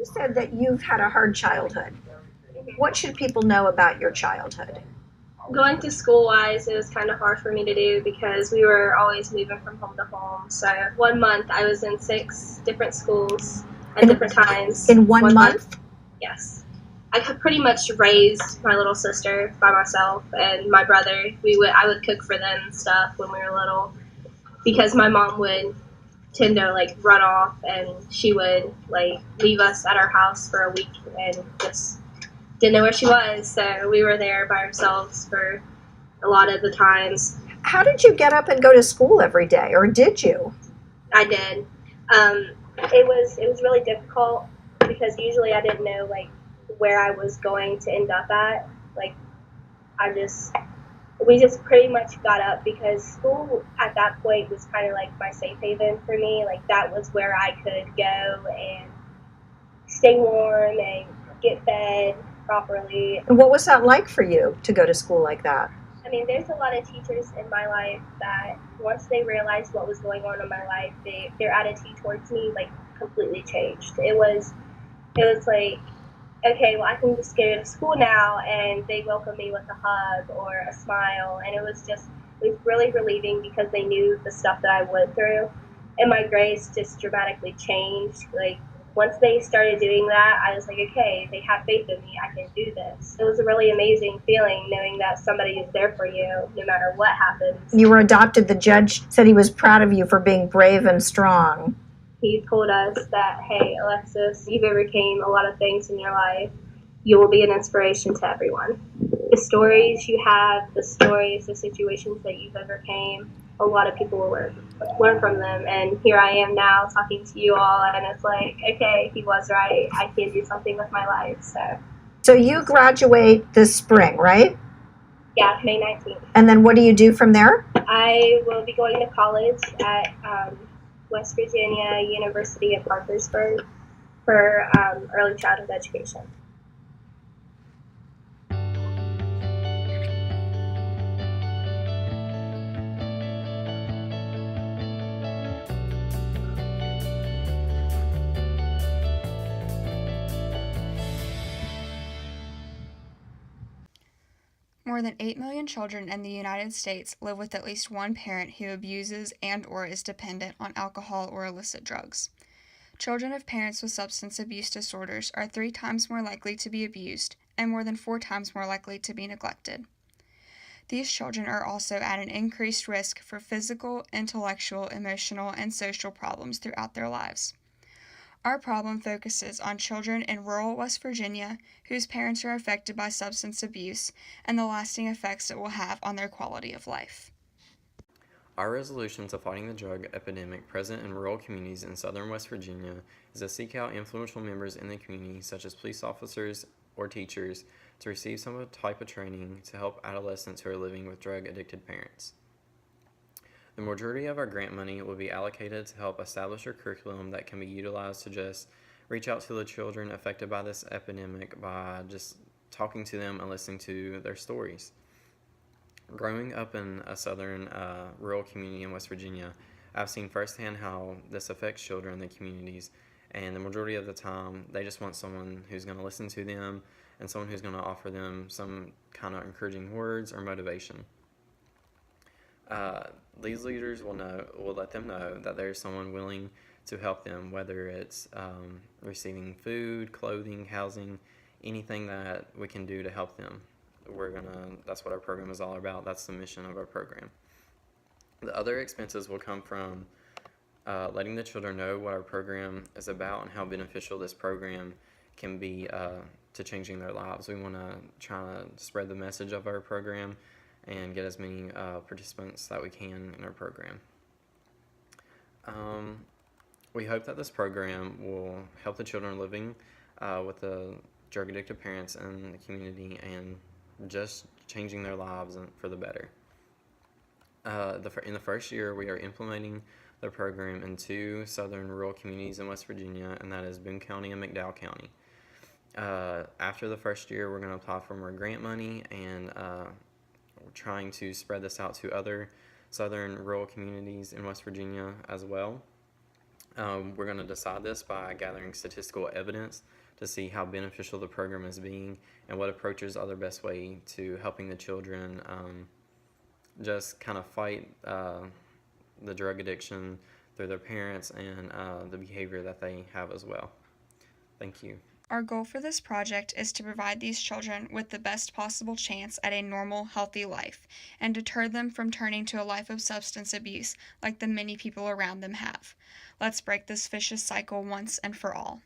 You said that you've had a hard childhood. What should people know about your childhood? Going to school wise, it was kind of hard for me to do because we were always moving from home to home. So 1 month I was in 6 different schools at In, different times. in one 1 month, month? yes. I could pretty much raised my little sister by myself and my brother. I would cook for them and stuff when we were little because my mom would tend to like run off and she would like leave us at our house for a week and just didn't know where she was. So we were there by ourselves for a lot of the times. How did you get up and go to school every day, or did you? I did. It was really difficult because usually I didn't know like where I was going to end up at. Like I just we just pretty much got up because school at that point was kind of like my safe haven for me. Like that was where I could go and stay warm and get fed properly. And what was that like for you to go to school like that? I mean, there's a lot of teachers in my life that once they realized what was going on in my life, their attitude towards me like completely changed. It was like, okay, well I can just go to school now, and they welcome me with a hug or a smile, and it was really relieving because they knew the stuff that I went through, and my grades just dramatically changed. Like once they started doing that, I was like, okay, they have faith in me. I can do this. It was a really amazing feeling knowing that somebody is there for you no matter what happens. You were adopted. The judge said he was proud of you for being brave and strong. He told us that, hey, Alexis, you've overcame a lot of things in your life. You will be an inspiration to everyone. The stories you have, the stories, the situations that you've overcame, a lot of people will learn from them. And here I am now talking to you all, and it's like, okay, he was right. I can do something with my life. So you graduate this spring, right? Yeah, May 19th. And then what do you do from there? I will be going to college at West Virginia University of Parkersburg for early childhood education. More than 8 million children in the United States live with at least one parent who abuses and/or is dependent on alcohol or illicit drugs. Children of parents with substance abuse disorders are 3 times more likely to be abused and more than 4 times more likely to be neglected. These children are also at an increased risk for physical, intellectual, emotional, and social problems throughout their lives. Our problem focuses on children in rural West Virginia whose parents are affected by substance abuse and the lasting effects it will have on their quality of life. Our resolution to fighting the drug epidemic present in rural communities in southern West Virginia is to seek out influential members in the community, such as police officers or teachers, to receive some type of training to help adolescents who are living with drug-addicted parents. The majority of our grant money will be allocated to help establish a curriculum that can be utilized to just reach out to the children affected by this epidemic by just talking to them and listening to their stories. Growing up in a southern rural community in West Virginia, I've seen firsthand how this affects children in the communities, and the majority of the time they just want someone who's going to listen to them and someone who's going to offer them some kind of encouraging words or motivation. These leaders will let them know that there's someone willing to help them, whether it's receiving food, clothing, housing, anything that we can do to help them. That's what our program is all about. That's the mission of our program. The other expenses will come from letting the children know what our program is about and how beneficial this program can be to changing their lives. We want to try to spread the message of our program and get as many participants that we can in our program. We hope that this program will help the children living with the drug-addicted parents in the community and just changing their lives for the better. In the first year, we are implementing the program in 2 southern rural communities in West Virginia, and that is Boone County and McDowell County. After the first year, we're going to apply for more grant money, and we're trying to spread this out to other southern rural communities in West Virginia as well. We're going to decide this by gathering statistical evidence to see how beneficial the program is being and what approaches are the best way to helping the children just kind of fight the drug addiction through their parents and the behavior that they have as well. Thank you. Our goal for this project is to provide these children with the best possible chance at a normal, healthy life and deter them from turning to a life of substance abuse like the many people around them have. Let's break this vicious cycle once and for all.